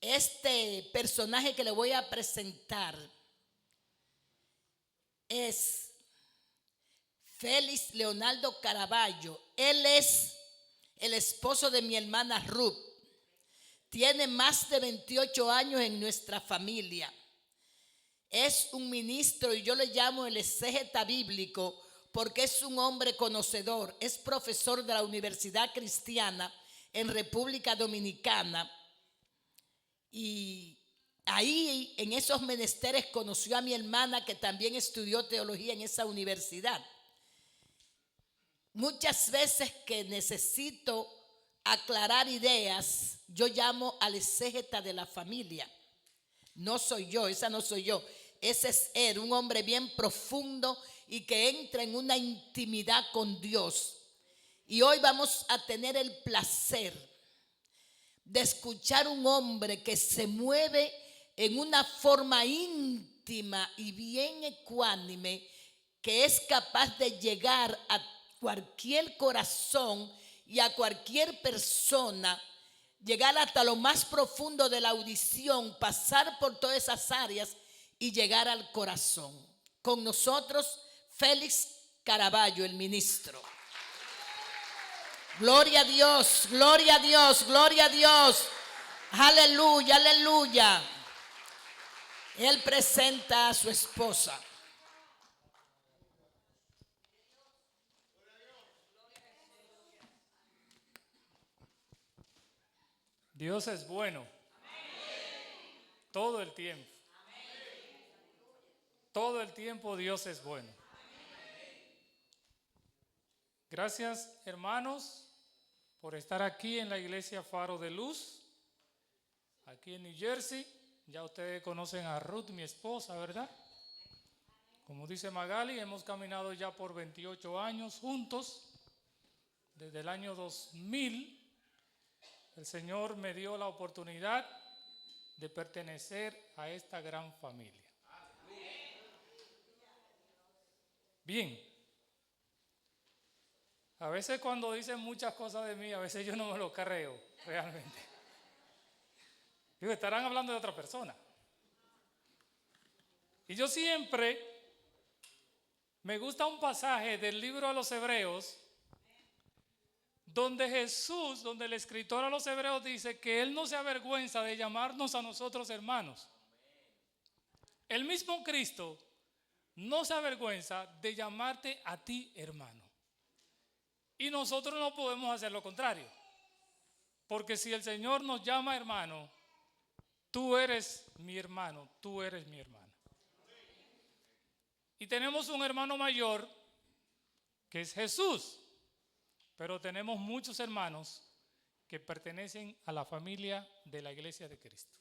Este personaje que le voy a presentar es Félix Leonardo Caraballo. Él es el esposo de mi hermana Ruth. Tiene más de 28 años en nuestra familia. Es un ministro y yo le llamo el exégeta bíblico porque es un hombre conocedor. Es profesor de la Universidad Cristiana en República Dominicana. Y ahí en esos menesteres conoció a mi hermana, que también estudió teología en esa universidad. Muchas veces que necesito aclarar ideas, yo llamo al exégeta de la familia. No soy yo, esa no soy yo. Ese es él, un hombre bien profundo y que entra en una intimidad con Dios. Y hoy vamos a tener el placer de escuchar un hombre que se mueve en una forma íntima y bien ecuánime, que es capaz de llegar a cualquier corazón y a cualquier persona, llegar hasta lo más profundo de la audición, pasar por todas esas áreas y llegar al corazón. Con nosotros, Félix Caraballo, el ministro. Gloria a Dios, gloria a Dios, gloria a Dios. Aleluya, aleluya. Él presenta a su esposa. Dios es bueno. Todo el tiempo. Todo el tiempo Dios es bueno. Gracias, hermanos, por estar aquí en la iglesia Faro de Luz, aquí en New Jersey. Ya ustedes conocen a Ruth, mi esposa, ¿verdad? Como dice Magali, hemos caminado ya por 28 años juntos. Desde el año 2000, el Señor me dio la oportunidad de pertenecer a esta gran familia. Bien, a veces cuando dicen muchas cosas de mí, a veces yo no me lo creo realmente. Digo, estarán hablando de otra persona. Y yo siempre me gusta un pasaje del libro a los Hebreos, donde Jesús, donde el escritor a los Hebreos dice que Él no se avergüenza de llamarnos a nosotros hermanos. El mismo Cristo no se avergüenza de llamarte a ti hermano. Y nosotros no podemos hacer lo contrario. Porque si el Señor nos llama hermano, tú eres mi hermano, tú eres mi hermana. Y tenemos un hermano mayor que es Jesús. Pero tenemos muchos hermanos que pertenecen a la familia de la Iglesia de Cristo.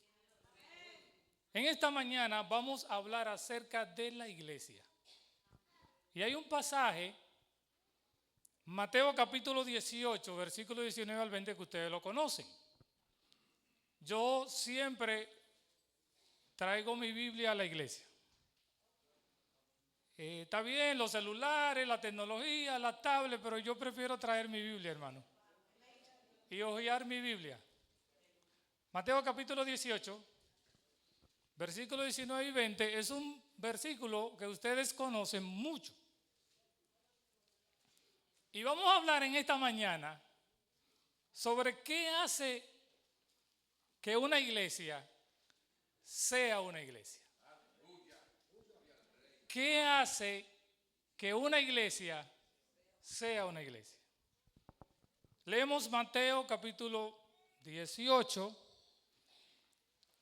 En esta mañana vamos a hablar acerca de la iglesia. Y hay un pasaje, Mateo capítulo 18, versículo 19 al 20, que ustedes lo conocen. Yo siempre traigo mi Biblia a la iglesia. Está bien, los celulares, la tecnología, la tablet, pero yo prefiero traer mi Biblia, hermano, y hojear mi Biblia. Mateo capítulo 18, versículo 19 y 20, es un versículo que ustedes conocen mucho. Y vamos a hablar en esta mañana sobre qué hace que una iglesia sea una iglesia. ¿Qué hace que una iglesia sea una iglesia? Leemos Mateo capítulo 18,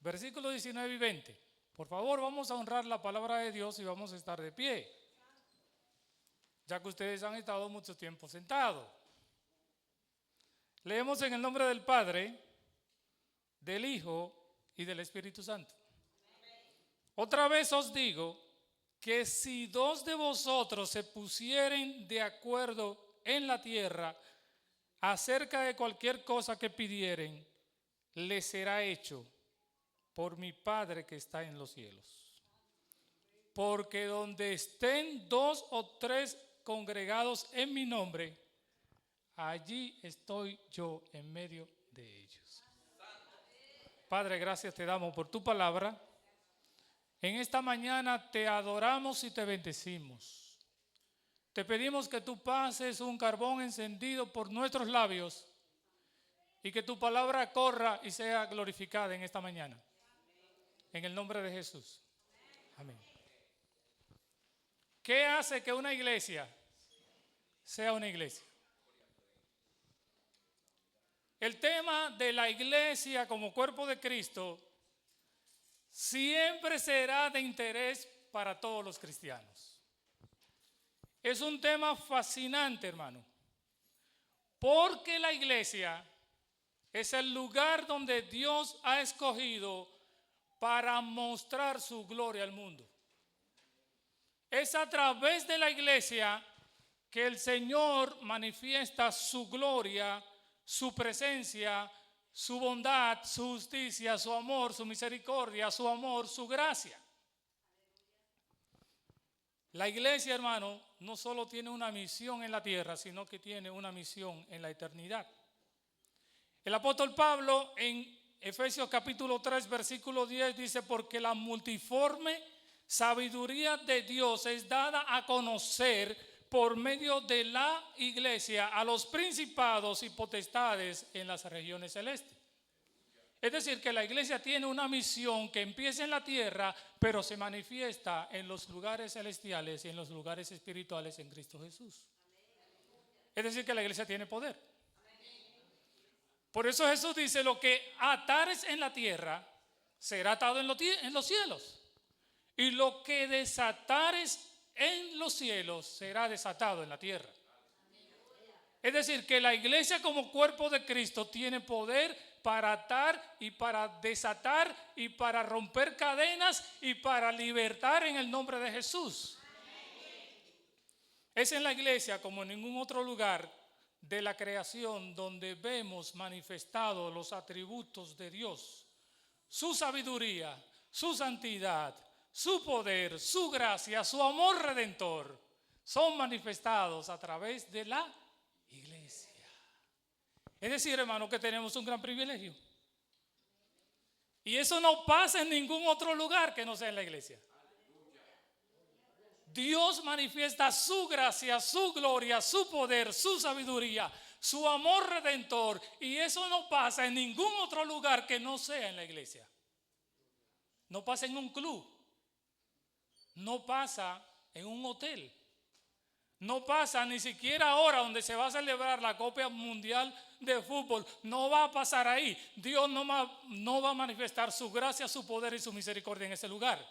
versículos 19 y 20. Por favor, vamos a honrar la palabra de Dios y vamos a estar de pie, ya que ustedes han estado mucho tiempo sentados. Leemos en el nombre del Padre, del Hijo y del Espíritu Santo. Otra vez os digo que si dos de vosotros se pusieren de acuerdo en la tierra acerca de cualquier cosa que pidieren, les será hecho por mi Padre que está en los cielos. Porque donde estén dos o tres congregados en mi nombre, allí estoy yo en medio de ellos. Padre, gracias te damos por tu palabra. En esta mañana te adoramos y te bendecimos. Te pedimos que tú pases un carbón encendido por nuestros labios y que tu palabra corra y sea glorificada en esta mañana. En el nombre de Jesús. Amén. ¿Qué hace que una iglesia sea una iglesia? El tema de la iglesia como cuerpo de Cristo siempre será de interés para todos los cristianos. Es un tema fascinante, hermano, porque la iglesia es el lugar donde Dios ha escogido para mostrar su gloria al mundo. Es a través de la iglesia que el Señor manifiesta su gloria, su presencia, su bondad, su justicia, su amor, su misericordia, su amor, su gracia. La iglesia, hermano, no solo tiene una misión en la tierra, sino que tiene una misión en la eternidad. El apóstol Pablo en Efesios capítulo 3, versículo 10 dice: porque la multiforme sabiduría de Dios es dada a conocer por medio de la iglesia a los principados y potestades en las regiones celestes. Es decir, que la iglesia tiene una misión que empieza en la tierra, pero se manifiesta en los lugares celestiales y en los lugares espirituales en Cristo Jesús. Es decir, que la iglesia tiene poder. Por eso Jesús dice: lo que atares en la tierra será atado en los cielos, y lo que desatares en los cielos será desatado en la tierra. Es decir, que la iglesia como cuerpo de Cristo tiene poder para atar y para desatar y para romper cadenas y para libertar en el nombre de Jesús. Es en la iglesia como en ningún otro lugar de la creación donde vemos manifestados los atributos de Dios, su sabiduría, su santidad, su poder, su gracia, su amor redentor, son manifestados a través de la iglesia. Es decir, hermano, que tenemos un gran privilegio. Y eso no pasa en ningún otro lugar que no sea en la iglesia. Dios manifiesta su gracia, su gloria, su poder, su sabiduría, su amor redentor. Y eso no pasa en ningún otro lugar que no sea en la iglesia. No pasa en un club. No pasa en un hotel. No pasa ni siquiera ahora donde se va a celebrar la Copa Mundial de Fútbol. No va a pasar ahí. Dios no va a manifestar su gracia, su poder y su misericordia en ese lugar.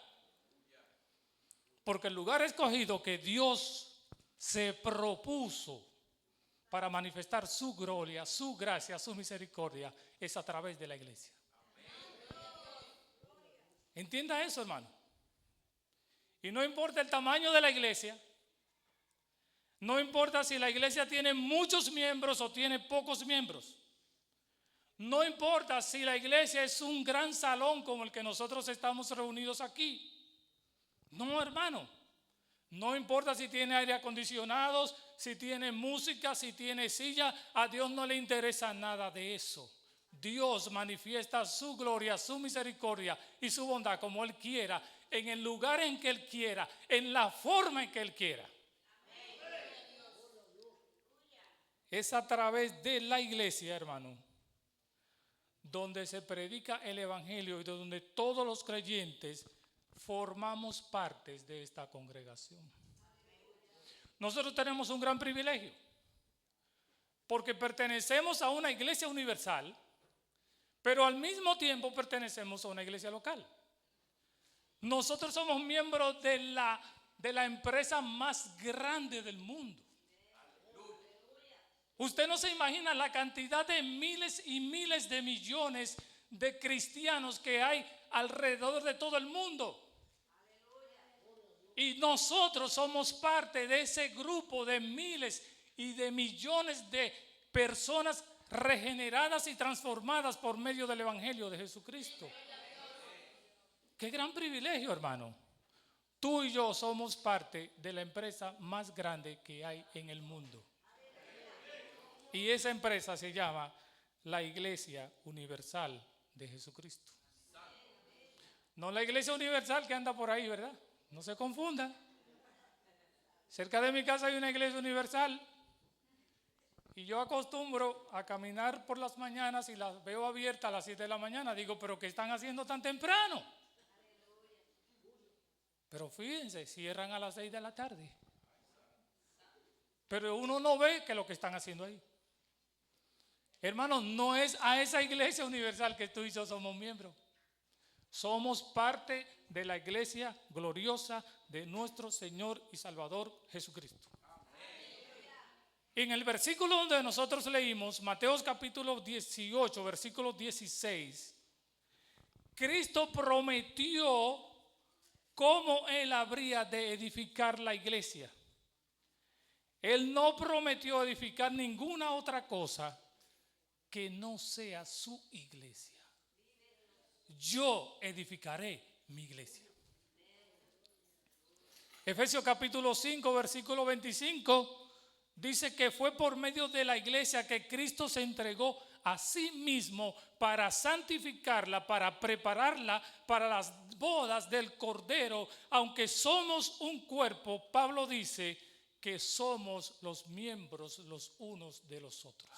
Porque el lugar escogido que Dios se propuso para manifestar su gloria, su gracia, su misericordia es a través de la iglesia. Entienda eso, hermano. Y no importa el tamaño de la iglesia. No importa si la iglesia tiene muchos miembros o tiene pocos miembros. No importa si la iglesia es un gran salón como el que nosotros estamos reunidos aquí. No, hermano. No importa si tiene aire acondicionado, si tiene música, si tiene silla. A Dios no le interesa nada de eso. Dios manifiesta su gloria, su misericordia y su bondad como Él quiera, en el lugar en que Él quiera, en la forma en que Él quiera. Es a través de la iglesia, hermano, donde se predica el evangelio y donde todos los creyentes formamos partes de esta congregación. Nosotros tenemos un gran privilegio porque pertenecemos a una iglesia universal, pero al mismo tiempo pertenecemos a una iglesia local. Nosotros somos miembros de la empresa más grande del mundo. Usted no se imagina la cantidad de miles y miles de millones de cristianos que hay alrededor de todo el mundo. Y nosotros somos parte de ese grupo de miles y de millones de personas regeneradas y transformadas por medio del evangelio de Jesucristo. Qué gran privilegio, hermano. Tú y yo somos parte de la empresa más grande que hay en el mundo. Y esa empresa se llama la Iglesia Universal de Jesucristo. No la iglesia universal que anda por ahí, ¿verdad? No se confundan. Cerca de mi casa hay una iglesia universal y yo acostumbro a caminar por las mañanas y las veo abiertas a las 7 de la mañana. Digo, ¿pero qué están haciendo tan temprano? Pero fíjense, cierran a las 6 de la tarde. Pero uno no ve que lo que están haciendo ahí. Hermanos, no es a esa iglesia universal que tú y yo somos miembros. Somos parte de la iglesia gloriosa de nuestro Señor y Salvador Jesucristo. En el versículo donde nosotros leímos, Mateo capítulo 18, versículo 16, Cristo prometió cómo Él habría de edificar la iglesia. Él no prometió edificar ninguna otra cosa que no sea su iglesia. Yo edificaré mi iglesia. Efesios capítulo 5, versículo 25 dice que fue por medio de la iglesia que Cristo se entregó a sí mismo para santificarla, para prepararla para las bodas del Cordero. Aunque somos un cuerpo, Pablo dice que somos los miembros los unos de los otros.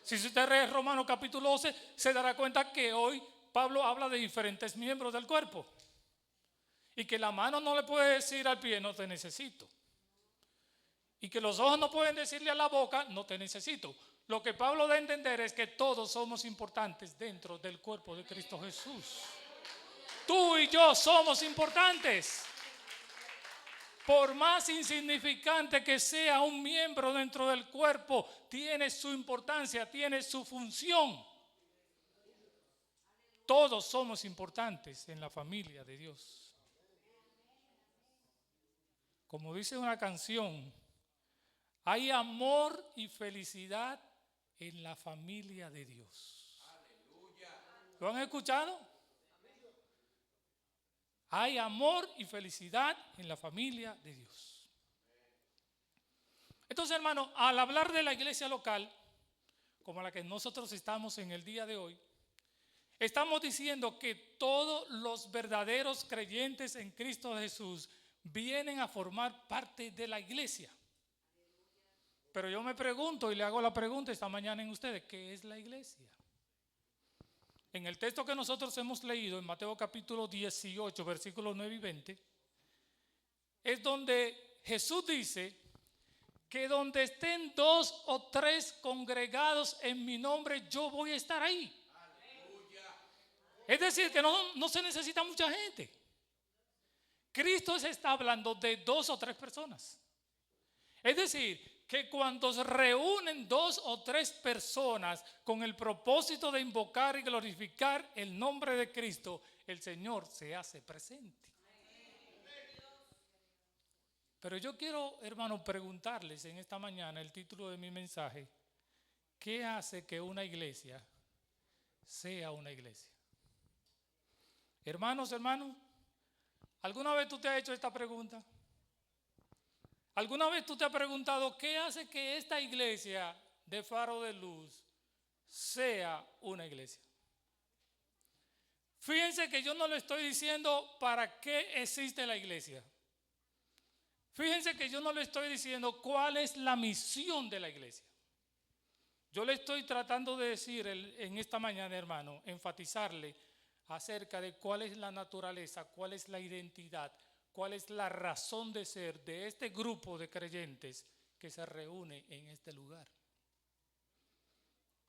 Si usted lee Romanos capítulo 11, se dará cuenta que hoy Pablo habla de diferentes miembros del cuerpo. Y que la mano no le puede decir al pie, no te necesito. Y que los ojos no pueden decirle a la boca, no te necesito. Lo que Pablo da a entender es que todos somos importantes dentro del cuerpo de Cristo Jesús. Tú y yo somos importantes. Por más insignificante que sea un miembro dentro del cuerpo, tiene su importancia, tiene su función. Todos somos importantes en la familia de Dios. Como dice una canción, hay amor y felicidad en la familia de Dios. ¿Lo han escuchado? Hay amor y felicidad en la familia de Dios. Entonces, hermano, al hablar de la iglesia local, como la que nosotros estamos en el día de hoy, estamos diciendo que todos los verdaderos creyentes en Cristo Jesús vienen a formar parte de la iglesia. Pero yo me pregunto y le hago la pregunta esta mañana en ustedes, ¿qué es la iglesia? En el texto que nosotros hemos leído en Mateo capítulo 18, versículos 9 y 20, es donde Jesús dice que donde estén 2 o 3 congregados en mi nombre, yo voy a estar ahí. Aleluya. Es decir, que no se necesita mucha gente. Cristo se está hablando de 2 o 3 personas. Es decir, que cuando se reúnen 2 o 3 personas con el propósito de invocar y glorificar el nombre de Cristo, el Señor se hace presente. Pero yo quiero, hermano, preguntarles en esta mañana el título de mi mensaje: ¿qué hace que una iglesia sea una iglesia? Hermanos, ¿alguna vez tú te has hecho esta pregunta? ¿Alguna vez tú te has preguntado qué hace que esta iglesia de Faro de Luz sea una iglesia? Fíjense que yo no le estoy diciendo para qué existe la iglesia. Fíjense que yo no le estoy diciendo cuál es la misión de la iglesia. Yo le estoy tratando de decir en esta mañana, hermano, enfatizarle acerca de cuál es la naturaleza, cuál es la identidad, cuál es la razón de ser de este grupo de creyentes que se reúne en este lugar.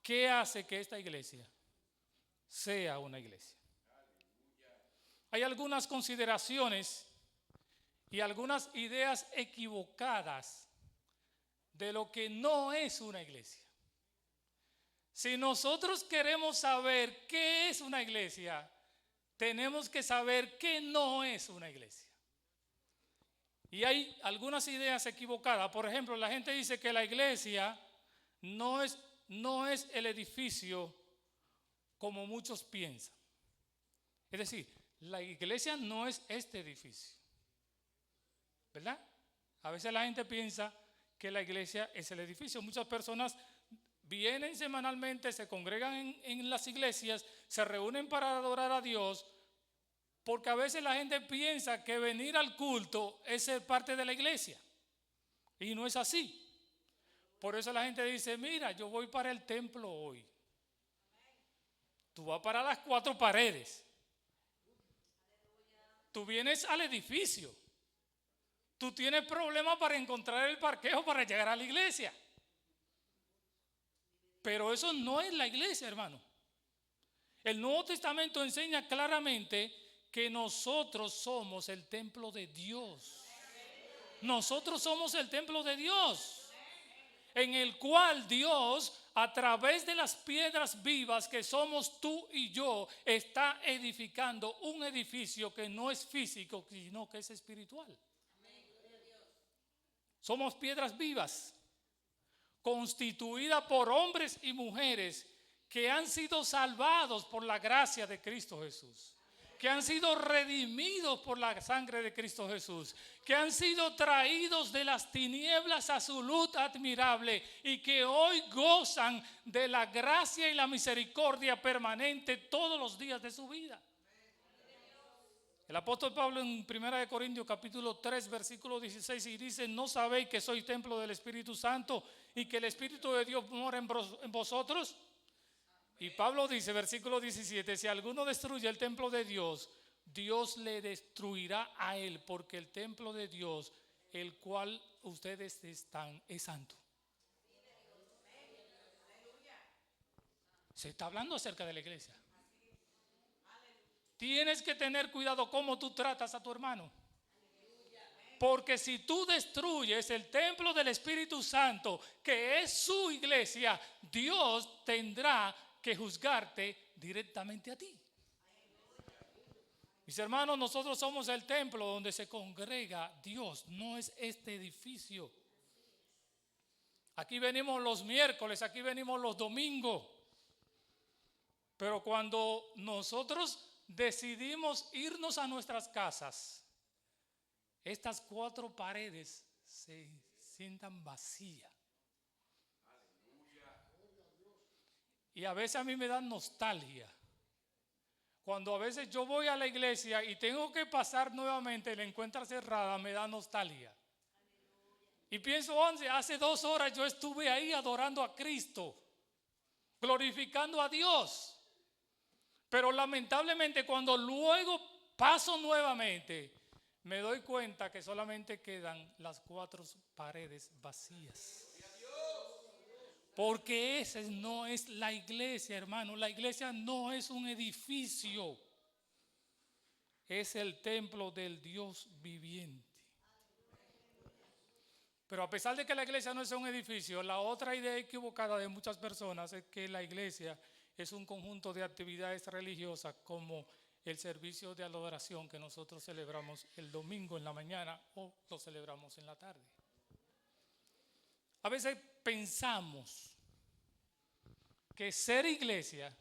¿Qué hace que esta iglesia sea una iglesia? Hay algunas consideraciones y algunas ideas equivocadas de lo que no es una iglesia. Si nosotros queremos saber qué es una iglesia, tenemos que saber qué no es una iglesia. Y hay algunas ideas equivocadas. Por ejemplo, la gente dice que la iglesia no es el edificio como muchos piensan. Es decir, la iglesia no es este edificio, ¿verdad? A veces la gente piensa que la iglesia es el edificio. Muchas personas vienen semanalmente, se congregan en las iglesias, se reúnen para adorar a Dios, porque a veces la gente piensa que venir al culto es ser parte de la iglesia. Y no es así. Por eso la gente dice, mira, yo voy para el templo hoy. Tú vas para las 4 paredes. Tú vienes al edificio. Tú tienes problemas para encontrar el parqueo para llegar a la iglesia. Pero eso no es la iglesia, hermano. El Nuevo Testamento enseña claramente que nosotros somos el templo de Dios. Nosotros somos el templo de Dios, en el cual Dios, a través de las piedras vivas que somos tú y yo, está edificando un edificio que no es físico, sino que es espiritual. Somos piedras vivas, constituidas por hombres y mujeres que han sido salvados por la gracia de Cristo Jesús, que han sido redimidos por la sangre de Cristo Jesús, que han sido traídos de las tinieblas a su luz admirable y que hoy gozan de la gracia y la misericordia permanente todos los días de su vida. El apóstol Pablo en 1 Corintios capítulo 3 versículo 16 y dice, ¿no sabéis que sois templo del Espíritu Santo y que el Espíritu de Dios mora en vosotros? Y Pablo dice, versículo 17, si alguno destruye el templo de Dios, Dios le destruirá a él, porque el templo de Dios, el cual ustedes están, es santo. Se está hablando acerca de la iglesia. Tienes que tener cuidado cómo tú tratas a tu hermano. Porque si tú destruyes el templo del Espíritu Santo, que es su iglesia, Dios tendrá que juzgarte directamente a ti. Mis hermanos, nosotros somos el templo donde se congrega Dios, no es este edificio. Aquí venimos los miércoles, aquí venimos los domingos. Pero cuando nosotros decidimos irnos a nuestras casas, estas 4 paredes se sientan vacías. Y a veces a mí me da nostalgia. Cuando a veces yo voy a la iglesia y tengo que pasar nuevamente y la encuentro cerrada, me da nostalgia. Y pienso, hace 2 horas yo estuve ahí adorando a Cristo, glorificando a Dios. Pero lamentablemente cuando luego paso nuevamente, me doy cuenta que solamente quedan las 4 paredes vacías. Porque esa no es la iglesia, hermano. La iglesia no es un edificio. Es el templo del Dios viviente. Pero a pesar de que la iglesia no es un edificio, la otra idea equivocada de muchas personas es que la iglesia es un conjunto de actividades religiosas como el servicio de adoración que nosotros celebramos el domingo en la mañana o lo celebramos en la tarde. A veces pensamos que ser iglesia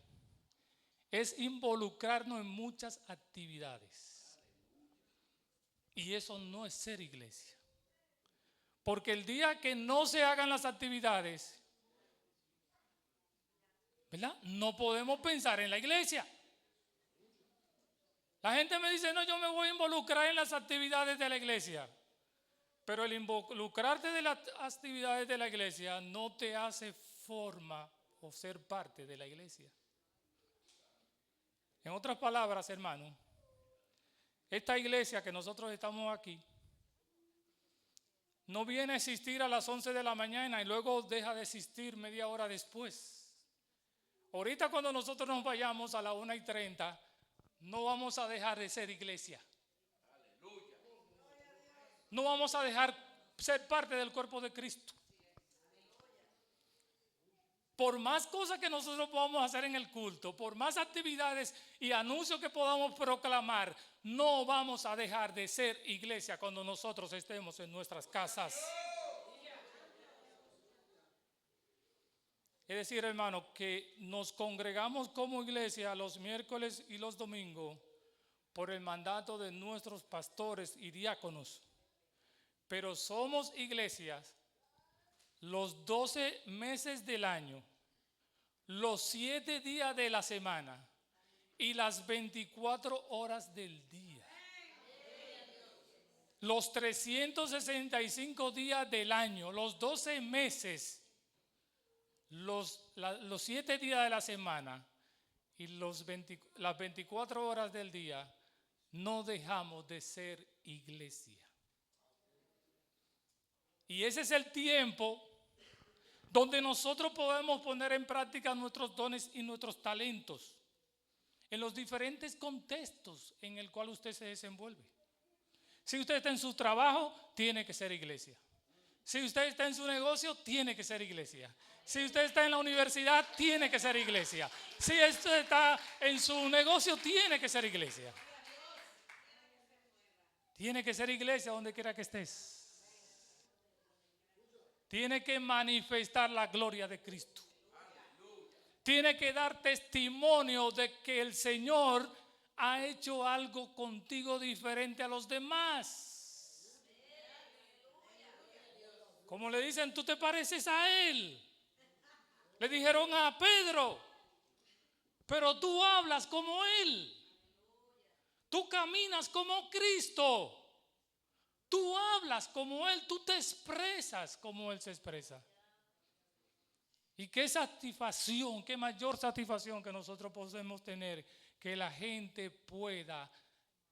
es involucrarnos en muchas actividades. Y eso no es ser iglesia. Porque el día que no se hagan las actividades, ¿verdad? No podemos pensar en la iglesia. La gente me dice, no, yo me voy a involucrar en las actividades de la iglesia. Pero el involucrarte de las actividades de la iglesia no te hace forma o ser parte de la iglesia. En otras palabras, hermano, esta iglesia que nosotros estamos aquí no viene a existir a las 11 de la mañana y luego deja de existir media hora después. Ahorita cuando nosotros nos vayamos a las 1:30, no vamos a dejar de ser iglesia. No vamos a dejar ser parte del cuerpo de Cristo. Por más cosas que nosotros podamos hacer en el culto, por más actividades y anuncios que podamos proclamar, no vamos a dejar de ser iglesia cuando nosotros estemos en nuestras casas. Es decir, hermano, que nos congregamos como iglesia los miércoles y los domingos por el mandato de nuestros pastores y diáconos. Pero somos iglesias los 12 meses del año, los 7 días de la semana y las 24 horas del día. Los 365 días del año, los 12 meses, los 7 días de la semana y las 24 horas del día, no dejamos de ser iglesia. Y ese es el tiempo donde nosotros podemos poner en práctica nuestros dones y nuestros talentos en los diferentes contextos en el cual usted se desenvuelve. Si usted está en su trabajo, tiene que ser iglesia. Si usted está en su negocio, tiene que ser iglesia. Si usted está en la universidad, tiene que ser iglesia. Si usted está en su negocio, tiene que ser iglesia. Tiene que ser iglesia donde quiera que estés. Tiene que manifestar la gloria de Cristo. Tiene que dar testimonio de que el Señor ha hecho algo contigo diferente a los demás. Como le dicen, tú te pareces a Él. Le dijeron a Pedro, pero tú hablas como Él. Tú caminas como Cristo. Tú hablas como Él, tú te expresas como Él se expresa. Y qué satisfacción, qué mayor satisfacción que nosotros podemos tener, que la gente pueda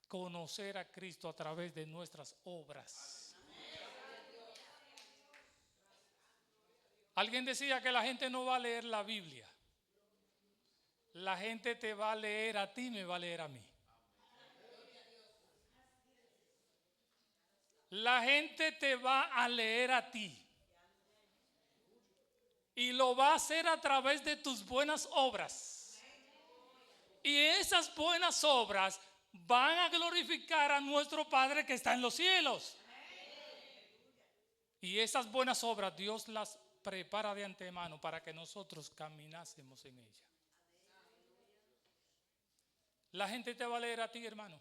conocer a Cristo a través de nuestras obras. Alguien decía que la gente no va a leer la Biblia. La gente te va a leer a ti, me va a leer a mí. La gente te va a leer a ti. Y lo va a hacer a través de tus buenas obras. Y esas buenas obras van a glorificar a nuestro Padre que está en los cielos. Y esas buenas obras Dios las prepara de antemano para que nosotros caminásemos en ella. La gente te va a leer a ti, hermano.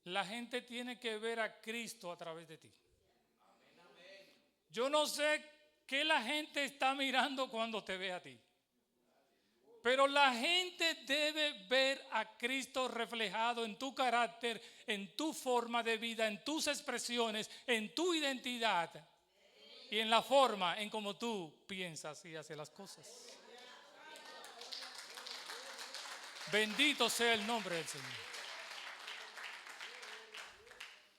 La gente tiene que ver a Cristo a través de ti. Yo no sé qué la gente está mirando cuando te ve a ti, pero la gente debe ver a Cristo reflejado en tu carácter, en tu forma de vida, en tus expresiones, en tu identidad y en la forma en cómo tú piensas y haces las cosas. Bendito sea el nombre del Señor.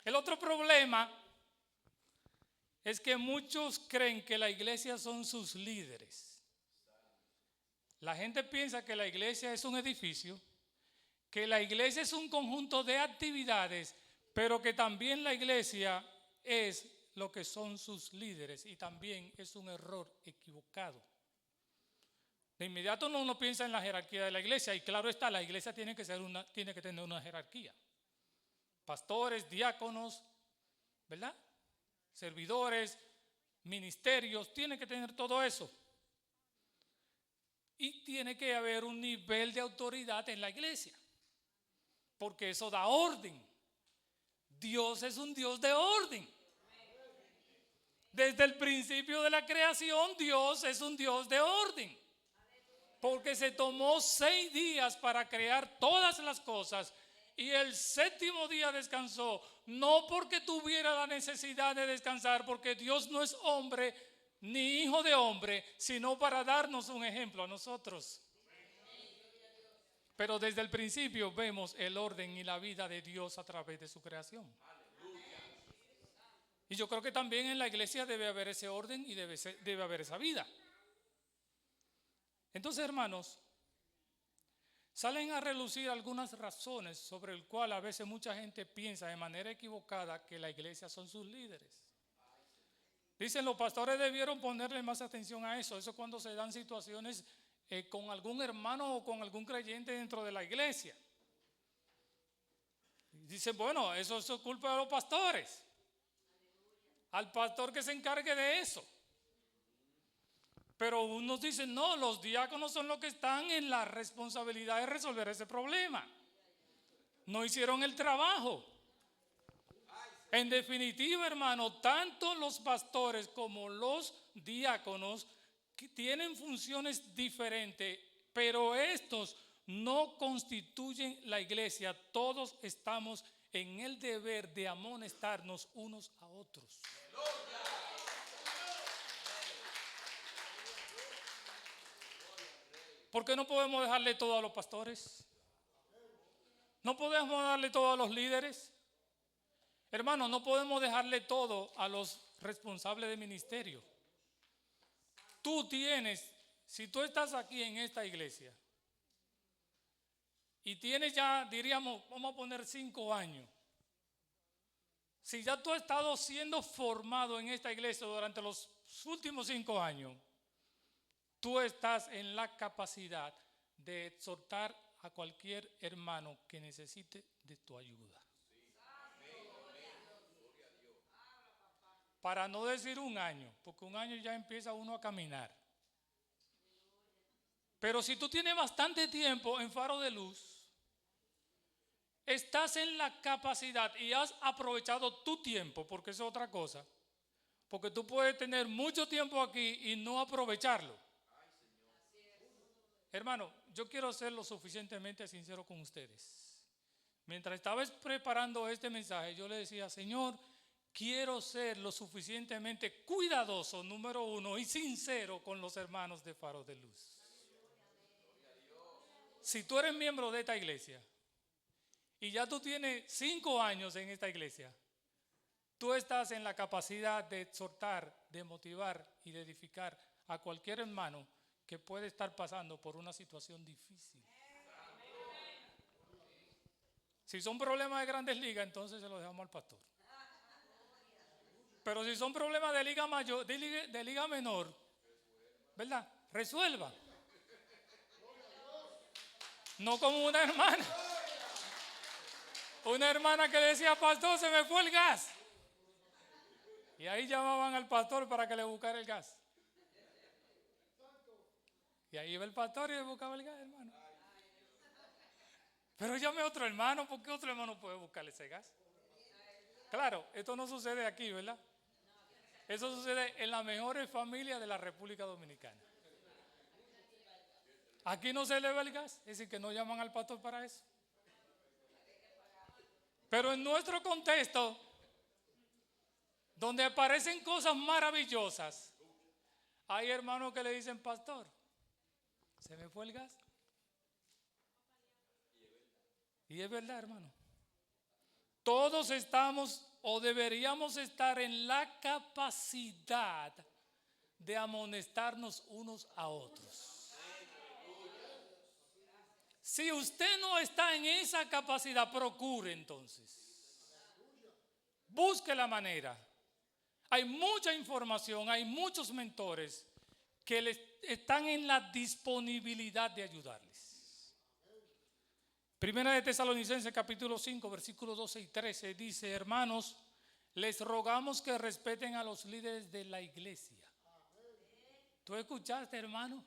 El otro problema es que muchos creen que la iglesia son sus líderes. La gente piensa que la iglesia es un edificio, que la iglesia es un conjunto de actividades, pero que también la iglesia es lo que son sus líderes, y también es un error equivocado. De inmediato uno piensa en la jerarquía de la iglesia, y claro está, la iglesia tiene que tener una jerarquía. Pastores, diáconos, ¿verdad? Servidores, ministerios, tiene que tener todo eso. Y tiene que haber un nivel de autoridad en la iglesia, porque eso da orden. Dios es un Dios de orden. Desde el principio de la creación, Dios es un Dios de orden, porque se tomó 6 días para crear todas las cosas. Y el 7º día descansó, no porque tuviera la necesidad de descansar, porque Dios no es hombre ni hijo de hombre, sino para darnos un ejemplo a nosotros. Pero desde el principio vemos el orden y la vida de Dios a través de su creación. Y yo creo que también en la iglesia debe haber ese orden y debe haber esa vida. Entonces, hermanos, salen a relucir algunas razones sobre el cual a veces mucha gente piensa de manera equivocada que la iglesia son sus líderes. Dicen, los pastores debieron ponerle más atención a eso. Eso cuando se dan situaciones con algún hermano o con algún creyente dentro de la iglesia. Dicen, bueno, eso es culpa de los pastores. Al pastor que se encargue de eso. Pero unos dicen, no, los diáconos son los que están en la responsabilidad de resolver ese problema. No hicieron el trabajo. En definitiva, hermano, tanto los pastores como los diáconos que tienen funciones diferentes, pero estos no constituyen la iglesia. Todos estamos en el deber de amonestarnos unos a otros. ¿Por qué no podemos dejarle todo a los pastores? ¿No podemos darle todo a los líderes? Hermano, no podemos dejarle todo a los responsables de ministerio. Tú tienes, si tú estás aquí en esta iglesia y tienes ya, diríamos, vamos a poner 5 años. Si ya tú has estado siendo formado en esta iglesia durante los últimos 5 años, tú estás en la capacidad de exhortar a cualquier hermano que necesite de tu ayuda. Para no decir 1 año, porque 1 año ya empieza uno a caminar. Pero si tú tienes bastante tiempo en Faro de Luz, estás en la capacidad y has aprovechado tu tiempo, porque eso es otra cosa. Porque tú puedes tener mucho tiempo aquí y no aprovecharlo. Hermano, yo quiero ser lo suficientemente sincero con ustedes. Mientras estaba preparando este mensaje, yo le decía, Señor, quiero ser lo suficientemente cuidadoso, número 1, y sincero con los hermanos de Faro de Luz. Si tú eres miembro de esta iglesia y ya tú tienes 5 años en esta iglesia, tú estás en la capacidad de exhortar, de motivar y de edificar a cualquier hermano que puede estar pasando por una situación difícil. Si son problemas de grandes ligas, entonces se los dejamos al pastor. Pero si son problemas de liga mayor, de liga menor, ¿verdad? Resuelva. No como una hermana. Una hermana que decía, pastor, se me fue el gas. Y ahí llamaban al pastor para que le buscara el gas. Y ahí iba el pastor y le buscaba el gas, hermano. Pero llame a otro hermano, ¿por qué otro hermano puede buscarle ese gas? Claro, esto no sucede aquí, ¿verdad? Eso sucede en las mejores familias de la República Dominicana. Aquí no se eleva el gas, es decir, que no llaman al pastor para eso. Pero en nuestro contexto, donde aparecen cosas maravillosas, hay hermanos que le dicen, pastor, se me fue el gas. Y es verdad, hermano. Todos estamos o deberíamos estar en la capacidad de amonestarnos unos a otros. Si usted no está en esa capacidad, procure entonces. Busque la manera. Hay mucha información, hay muchos mentores que están en la disponibilidad de ayudarles. Primera de Tesalonicenses capítulo 5 versículos 12 y 13 dice, hermanos, les rogamos que respeten a los líderes de la iglesia. ¿Tú escuchaste, hermano?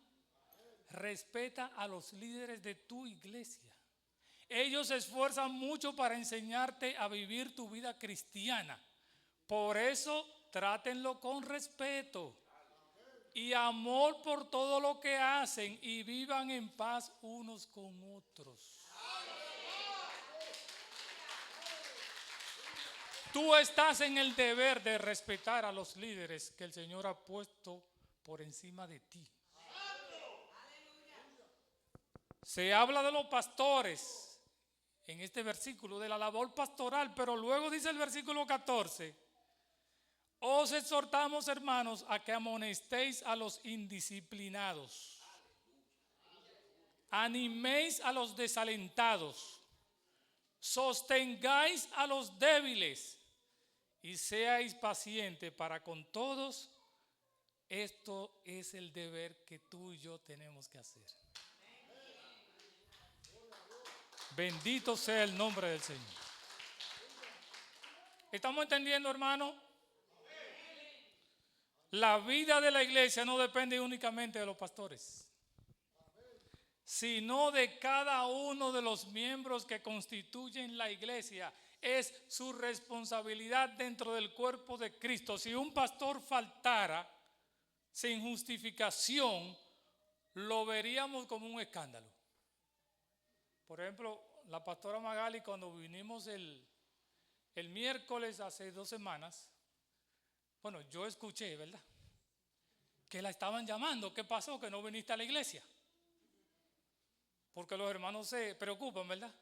Respeta a los líderes de tu iglesia. Ellos se esfuerzan mucho para enseñarte a vivir tu vida cristiana. Por eso, trátenlo con respeto y amor por todo lo que hacen y vivan en paz unos con otros. Tú estás en el deber de respetar a los líderes que el Señor ha puesto por encima de ti. Se habla de los pastores en este versículo, de la labor pastoral, pero luego dice el versículo 14, os exhortamos, hermanos, a que amonestéis a los indisciplinados, animéis a los desalentados, sostengáis a los débiles y seáis pacientes para con todos. Esto es el deber que tú y yo tenemos que hacer. Bendito sea el nombre del Señor. ¿Estamos entendiendo, hermano? La vida de la iglesia no depende únicamente de los pastores, sino de cada uno de los miembros que constituyen la iglesia. Es su responsabilidad dentro del cuerpo de Cristo. Si un pastor faltara, sin justificación, lo veríamos como un escándalo. Por ejemplo, la pastora Magali, cuando vinimos el miércoles hace 2 semanas, bueno, yo escuché, ¿verdad?, que la estaban llamando. ¿Qué pasó? Que no viniste a la iglesia. Porque los hermanos se preocupan, ¿verdad?,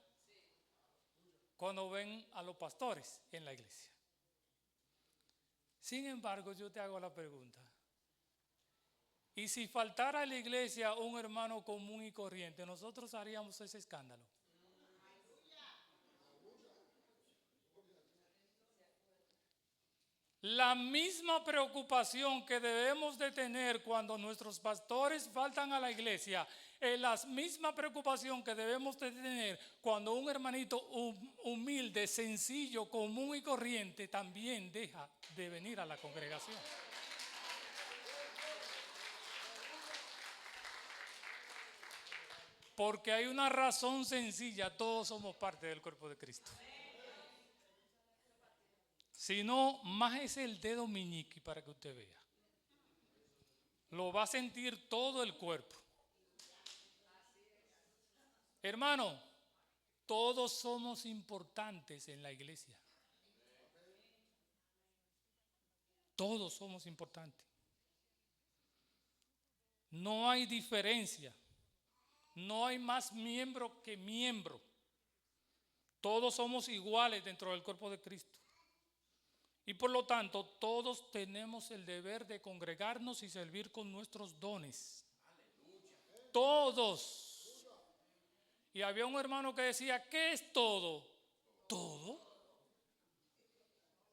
cuando ven a los pastores en la iglesia. Sin embargo, yo te hago la pregunta: ¿y si faltara a la iglesia un hermano común y corriente, nosotros haríamos ese escándalo? La misma preocupación que debemos de tener cuando nuestros pastores faltan a la iglesia es la misma preocupación que debemos de tener cuando un hermanito humilde, sencillo, común y corriente también deja de venir a la congregación. Porque hay una razón sencilla: todos somos parte del cuerpo de Cristo. Si no, más es el dedo meñique para que usted vea. Lo va a sentir todo el cuerpo. Hermano, todos somos importantes en la iglesia. Todos somos importantes. No hay diferencia. No hay más miembro que miembro. Todos somos iguales dentro del cuerpo de Cristo. Y por lo tanto, todos tenemos el deber de congregarnos y servir con nuestros dones. Todos. Y había un hermano que decía: ¿qué es todo? ¿Todo?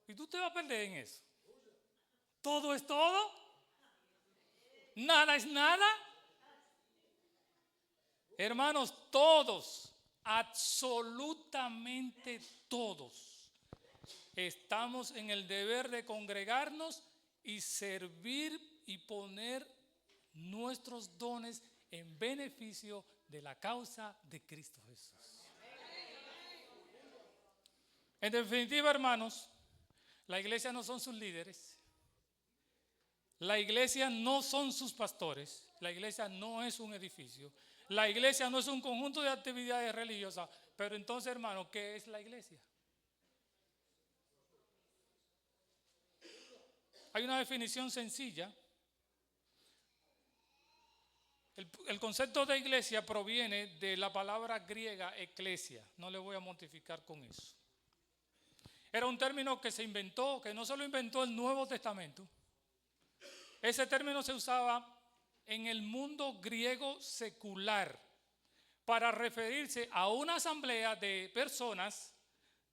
Y tú te vas a perder en eso. ¿Todo es todo? ¿Nada es nada? Hermanos, todos, absolutamente todos, estamos en el deber de congregarnos y servir y poner nuestros dones en beneficio de la causa de Cristo Jesús. En definitiva, hermanos, la iglesia no son sus líderes, la iglesia no son sus pastores, la iglesia no es un edificio, la iglesia no es un conjunto de actividades religiosas. Pero entonces, hermano, ¿qué es la iglesia? Hay una definición sencilla. El concepto de iglesia proviene de la palabra griega eclesia. No le voy a mortificar con eso. Era un término que se inventó, que no se lo inventó el Nuevo Testamento. Ese término se usaba en el mundo griego secular para referirse a una asamblea de personas,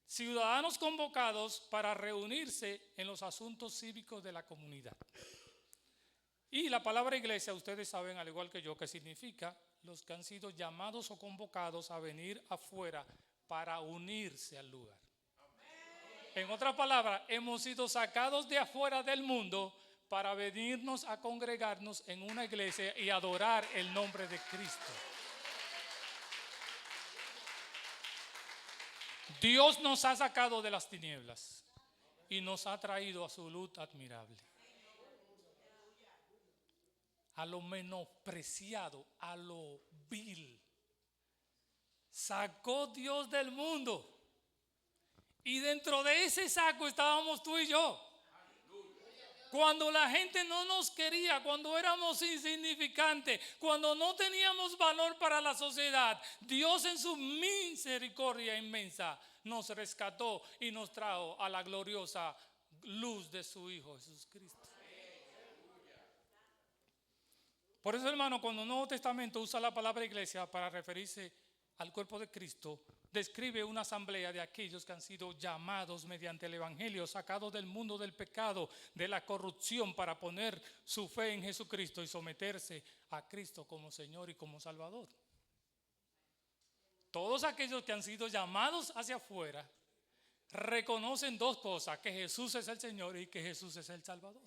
ciudadanos convocados para reunirse en los asuntos cívicos de la comunidad. Y la palabra iglesia, ustedes saben al igual que yo, que significa los que han sido llamados o convocados a venir afuera para unirse al lugar. En otras palabras, hemos sido sacados de afuera del mundo para venirnos a congregarnos en una iglesia y adorar el nombre de Cristo. Dios nos ha sacado de las tinieblas y nos ha traído a su luz admirable. A lo menospreciado, a lo vil, sacó Dios del mundo. Y dentro de ese saco estábamos tú y yo. Cuando la gente no nos quería, cuando éramos insignificantes, cuando no teníamos valor para la sociedad, Dios en su misericordia inmensa nos rescató y nos trajo a la gloriosa luz de su Hijo Jesucristo. Por eso, hermano, cuando el Nuevo Testamento usa la palabra iglesia para referirse al cuerpo de Cristo, describe una asamblea de aquellos que han sido llamados mediante el evangelio, sacados del mundo del pecado, de la corrupción, para poner su fe en Jesucristo y someterse a Cristo como Señor y como Salvador. Todos aquellos que han sido llamados hacia afuera reconocen dos cosas: que Jesús es el Señor y que Jesús es el Salvador.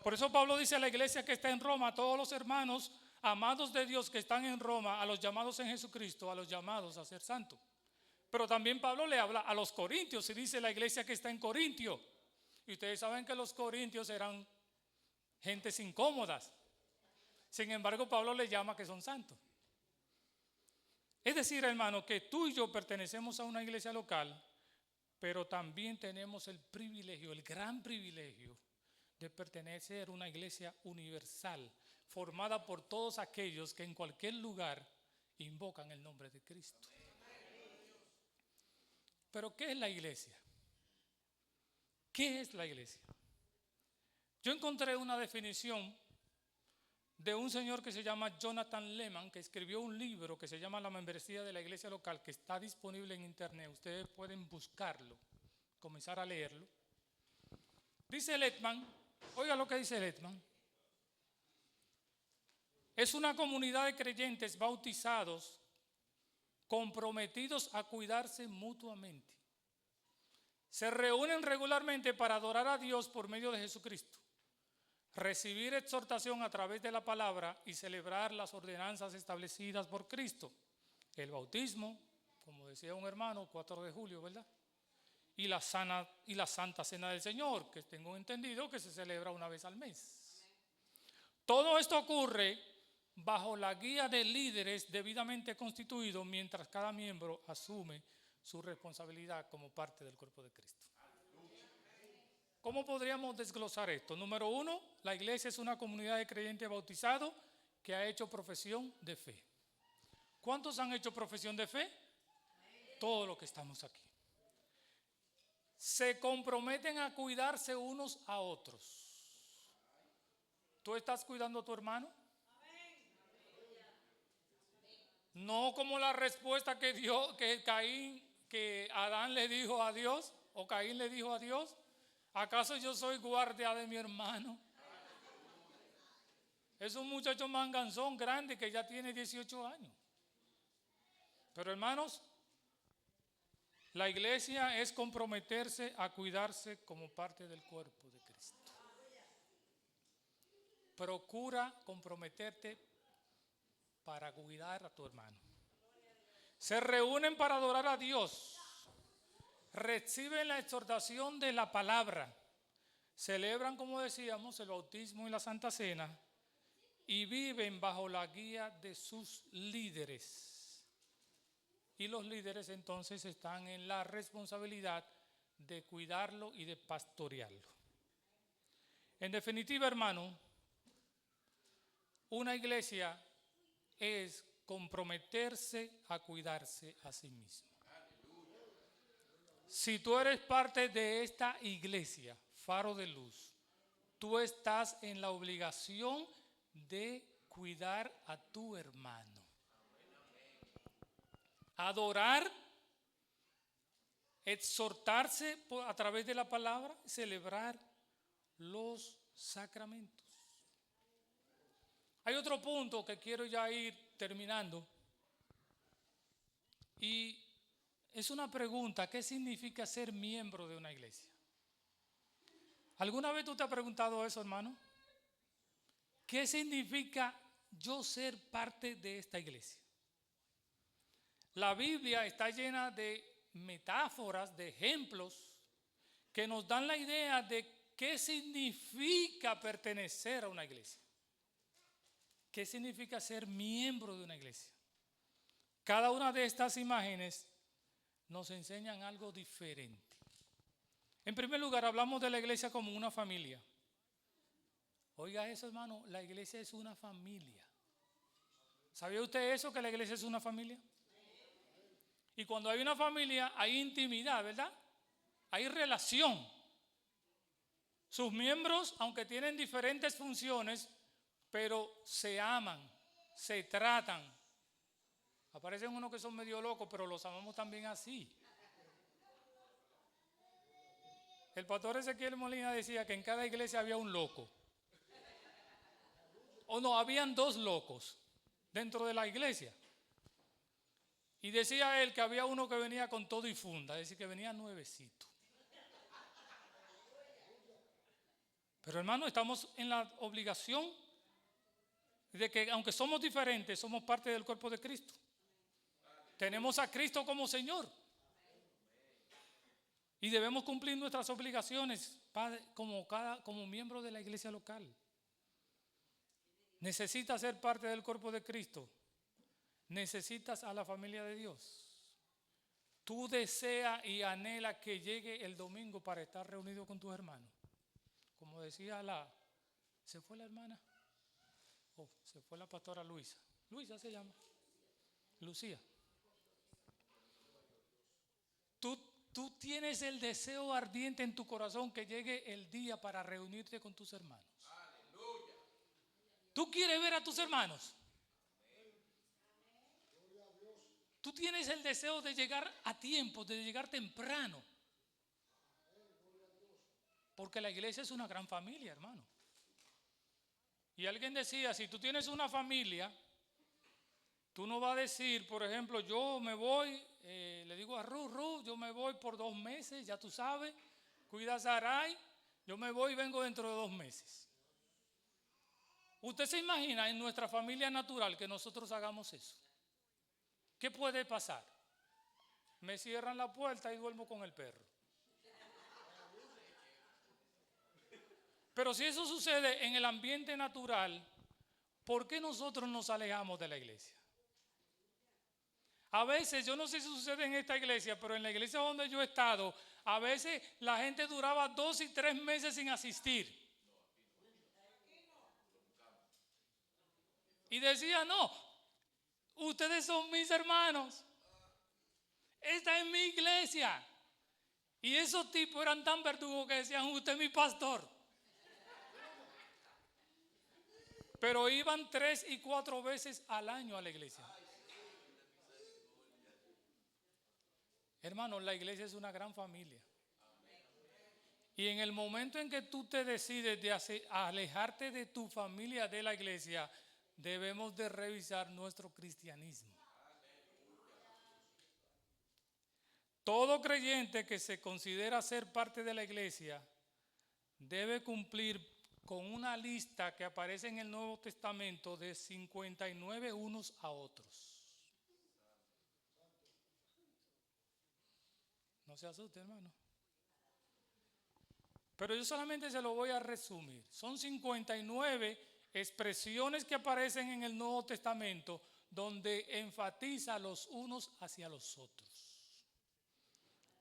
Por eso Pablo dice a la iglesia que está en Roma, a todos los hermanos amados de Dios que están en Roma, a los llamados en Jesucristo, a los llamados a ser santos. Pero también Pablo le habla a los corintios y dice la iglesia que está en Corintio. Y ustedes saben que los corintios eran gentes incómodas. Sin embargo, Pablo les llama que son santos. Es decir, hermano, que tú y yo pertenecemos a una iglesia local, pero también tenemos el privilegio, el gran privilegio de pertenecer a una iglesia universal, formada por todos aquellos que en cualquier lugar invocan el nombre de Cristo. Pero ¿qué es la iglesia? ¿Qué es la iglesia? Yo encontré una definición de un señor que se llama Jonathan Lehman, que escribió un libro que se llama La membresía de la iglesia local, que está disponible en internet. Ustedes pueden buscarlo, comenzar a leerlo. Dice Lehman, oiga lo que dice Lehman: es una comunidad de creyentes bautizados comprometidos a cuidarse mutuamente. Se reúnen regularmente para adorar a Dios por medio de Jesucristo, recibir exhortación a través de la palabra y celebrar las ordenanzas establecidas por Cristo. El bautismo, como decía un hermano, 4 de julio, ¿verdad? Y la Santa Cena del Señor, que tengo entendido que se celebra una vez al mes. Todo esto ocurre bajo la guía de líderes debidamente constituidos, mientras cada miembro asume su responsabilidad como parte del cuerpo de Cristo. ¿Cómo podríamos desglosar esto? Número 1, la iglesia es una comunidad de creyentes bautizados que ha hecho profesión de fe. ¿Cuántos han hecho profesión de fe? Todos los que estamos aquí. Se comprometen a cuidarse unos a otros. ¿Tú estás cuidando a tu hermano? No como la respuesta que Adán le dijo a Dios, o Caín le dijo a Dios: ¿acaso yo soy guardia de mi hermano? Es un muchacho manganzón grande que ya tiene 18 años. Pero hermanos, la iglesia es comprometerse a cuidarse como parte del cuerpo de Cristo. Procura comprometerte para cuidar a tu hermano. Se reúnen para adorar a Dios, reciben la exhortación de la palabra, celebran, como decíamos, el bautismo y la Santa Cena y viven bajo la guía de sus líderes. Y los líderes entonces están en la responsabilidad de cuidarlo y de pastorearlo. En definitiva, hermano, una iglesia es comprometerse a cuidarse a sí mismo. Si tú eres parte de esta iglesia, Faro de Luz, tú estás en la obligación de cuidar a tu hermano. Adorar, exhortarse a través de la palabra, celebrar los sacramentos. Hay otro punto que quiero ya ir terminando, y es una pregunta: ¿qué significa ser miembro de una iglesia? ¿Alguna vez tú te has preguntado eso, hermano? ¿Qué significa yo ser parte de esta iglesia? La Biblia está llena de metáforas, de ejemplos que nos dan la idea de qué significa pertenecer a una iglesia. ¿Qué significa ser miembro de una iglesia? Cada una de estas imágenes nos enseñan algo diferente. En primer lugar, hablamos de la iglesia como una familia. Oiga eso, hermano, la iglesia es una familia. ¿Sabía usted eso, que la iglesia es una familia? Y cuando hay una familia hay intimidad, ¿verdad? Hay relación. Sus miembros, aunque tienen diferentes funciones, pero se aman, se tratan. Aparecen unos que son medio locos, pero los amamos también así. El pastor Ezequiel Molina decía que en cada iglesia había un loco. O no, habían 2 locos dentro de la iglesia. Y decía él que había uno que venía con todo y funda, es decir, que venía nuevecito. Pero hermano, estamos en la obligación de que, aunque somos diferentes, somos parte del cuerpo de Cristo. Tenemos a Cristo como Señor. Y debemos cumplir nuestras obligaciones como miembro de la iglesia local. necesitas ser parte del cuerpo de Cristo, necesitas a la familia de Dios. Tú deseas y anhelas que llegue el domingo para estar reunido con tus hermanos. Como decía ¿se fue la hermana? Oh, se fue la pastora Luisa. Luisa se llama. Lucía. Tú tienes el deseo ardiente en tu corazón que llegue el día para reunirte con tus hermanos. ¿Tú quieres ver a tus hermanos? Tú tienes el deseo de llegar a tiempo, de llegar temprano. Porque la iglesia es una gran familia, hermano. Y alguien decía, si tú tienes una familia, tú no vas a decir, por ejemplo, yo me voy, le digo a Ruth, yo me voy por 2 meses, ya tú sabes, cuida a Sarai, yo me voy y vengo dentro de 2 meses. ¿Usted se imagina en nuestra familia natural que nosotros hagamos eso? ¿Qué puede pasar? Me cierran la puerta y duermo con el perro. Pero si eso sucede en el ambiente natural, ¿por qué nosotros nos alejamos de la iglesia? A veces, yo no sé si sucede en esta iglesia, pero en la iglesia donde yo he estado, a veces la gente duraba 2 y 3 meses sin asistir. Y decía, no, ustedes son mis hermanos. Esta es mi iglesia. Y esos tipos eran tan verdugos que decían, usted es mi pastor. Pero iban 3 y 4 veces al año a la iglesia. Hermanos, la iglesia es una gran familia. Y en el momento en que tú te decides de alejarte de tu familia de la iglesia, debemos de revisar nuestro cristianismo. Todo creyente que se considera ser parte de la iglesia debe cumplir con una lista que aparece en el Nuevo Testamento de 59 unos a otros. No se asuste, hermano. Pero yo solamente se lo voy a resumir. Son 59 expresiones que aparecen en el Nuevo Testamento donde enfatiza los unos hacia los otros.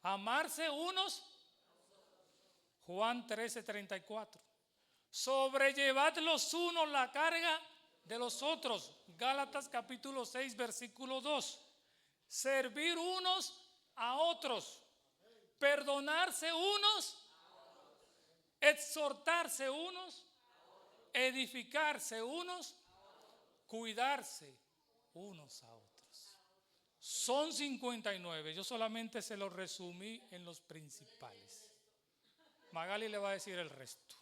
Amarse unos, Juan 13:34. Sobrellevad los unos la carga de los otros, Gálatas capítulo 6 versículo 2. Servir unos a otros, perdonarse unos, exhortarse unos, edificarse unos, cuidarse unos a otros. Son 59, yo solamente se los resumí en los principales. Magali le va a decir el resto.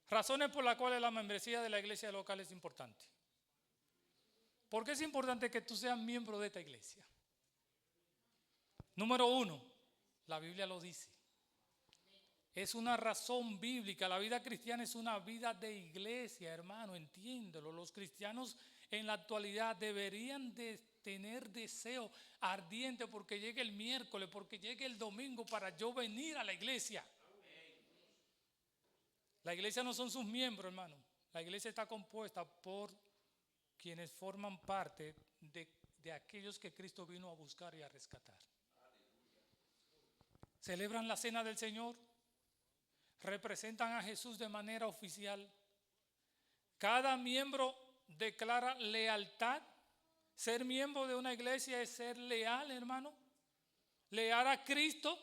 Razones por las cuales la membresía de la iglesia local es importante. ¿Por qué es importante que tú seas miembro de esta iglesia? Número 1, la Biblia lo dice. Es una razón bíblica. La vida cristiana es una vida de iglesia, hermano, entiéndelo. Los cristianos en la actualidad deberían de tener deseo ardiente porque llegue el miércoles, porque llegue el domingo para yo venir a la iglesia. La iglesia no son sus miembros, hermano. La iglesia está compuesta por quienes forman parte de aquellos que Cristo vino a buscar y a rescatar. Celebran la cena del Señor, representan a Jesús de manera oficial. Cada miembro declara lealtad. Ser miembro de una iglesia es ser leal, hermano. Leal a Cristo.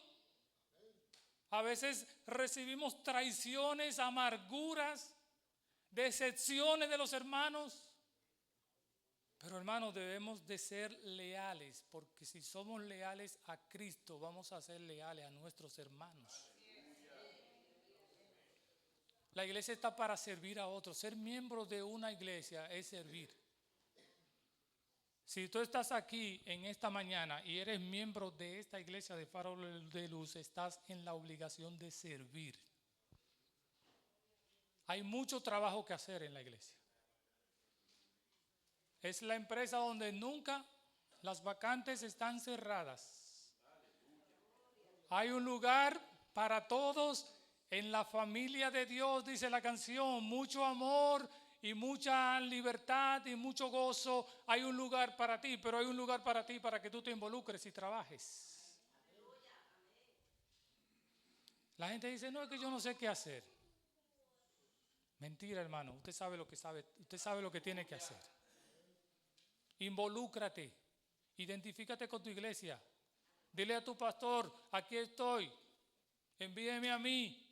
A veces recibimos traiciones, amarguras, decepciones de los hermanos. Pero hermanos, debemos de ser leales, porque si somos leales a Cristo, vamos a ser leales a nuestros hermanos. La iglesia está para servir a otros. Ser miembro de una iglesia es servir. Si tú estás aquí en esta mañana y eres miembro de esta iglesia de Faro de Luz, estás en la obligación de servir. Hay mucho trabajo que hacer en la iglesia. Es la empresa donde nunca las vacantes están cerradas. Hay un lugar para todos En la familia de Dios, dice la canción, mucho amor y mucha libertad y mucho gozo. Hay un lugar para ti, pero hay un lugar para ti para que tú te involucres y trabajes. La gente dice, no, es que yo no sé qué hacer. Mentira, hermano, usted sabe lo que tiene que hacer. Involúcrate, identifícate con tu iglesia. Dile a tu pastor, aquí estoy, envíeme a mí.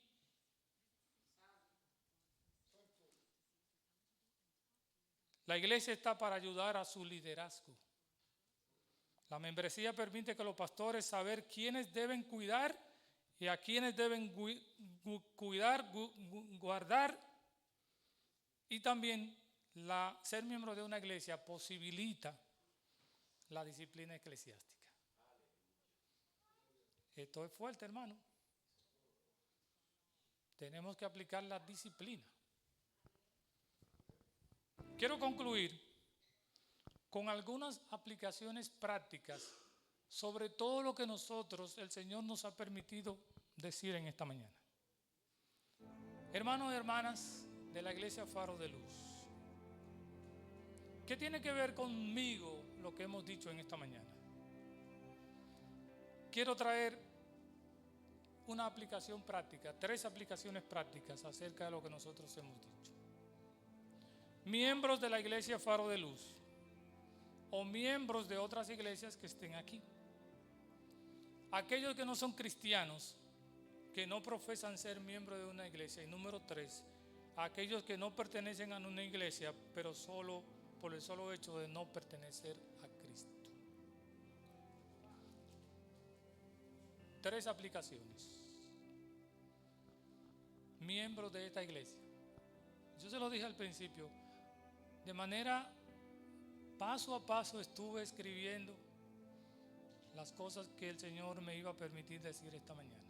La iglesia está para ayudar a su liderazgo. La membresía permite que los pastores saber quiénes deben cuidar y a quiénes deben cuidar, guardar. Y también ser miembro de una iglesia posibilita la disciplina eclesiástica. Esto es fuerte, hermano. Tenemos que aplicar la disciplina. Quiero concluir con algunas aplicaciones prácticas sobre todo lo que el Señor nos ha permitido decir en esta mañana. Hermanos y hermanas de la Iglesia Faro de Luz, ¿qué tiene que ver conmigo lo que hemos dicho en esta mañana? Quiero traer una aplicación práctica, 3 aplicaciones prácticas acerca de lo que nosotros hemos dicho. Miembros de la Iglesia Faro de Luz o miembros de otras iglesias que estén aquí. Aquellos que no son cristianos, que no profesan ser miembros de una iglesia. Y número 3, aquellos que no pertenecen a una iglesia, pero solo por el solo hecho de no pertenecer a Cristo. 3 aplicaciones. Miembros de esta iglesia. Yo se lo dije al principio, de manera paso a paso estuve escribiendo las cosas que el Señor me iba a permitir decir esta mañana.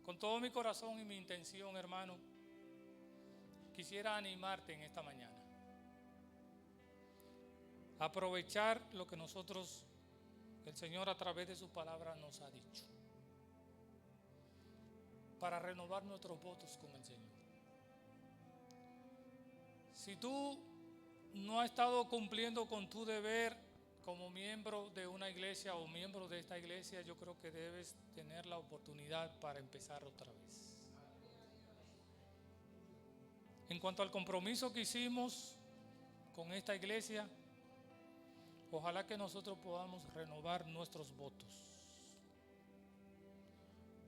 Con todo mi corazón y mi intención, hermano, quisiera animarte en esta mañana. Aprovechar lo que el Señor a través de su palabra nos ha dicho, para renovar nuestros votos con el Señor. Si tú no has estado cumpliendo con tu deber como miembro de una iglesia o miembro de esta iglesia, yo creo que debes tener la oportunidad para empezar otra vez. En cuanto al compromiso que hicimos con esta iglesia, ojalá que nosotros podamos renovar nuestros votos.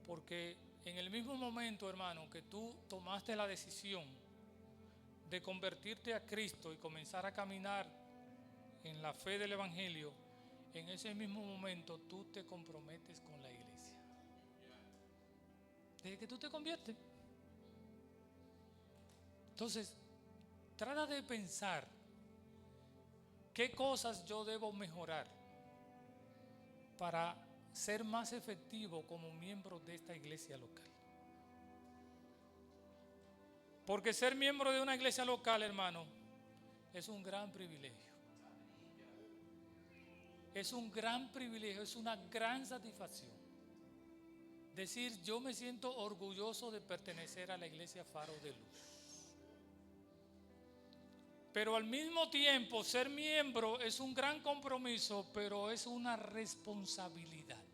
Porque en el mismo momento, hermano, que tú tomaste la decisión de convertirte a Cristo y comenzar a caminar en la fe del Evangelio, en ese mismo momento tú te comprometes con la iglesia. Desde que tú te conviertes. Entonces, trata de pensar qué cosas yo debo mejorar para ser más efectivo como miembro de esta iglesia local. Porque ser miembro de una iglesia local, hermano, es un gran privilegio. Es un gran privilegio, es una gran satisfacción. Decir, yo me siento orgulloso de pertenecer a la iglesia Faro de Luz. Pero al mismo tiempo, ser miembro es un gran compromiso, pero es una responsabilidad.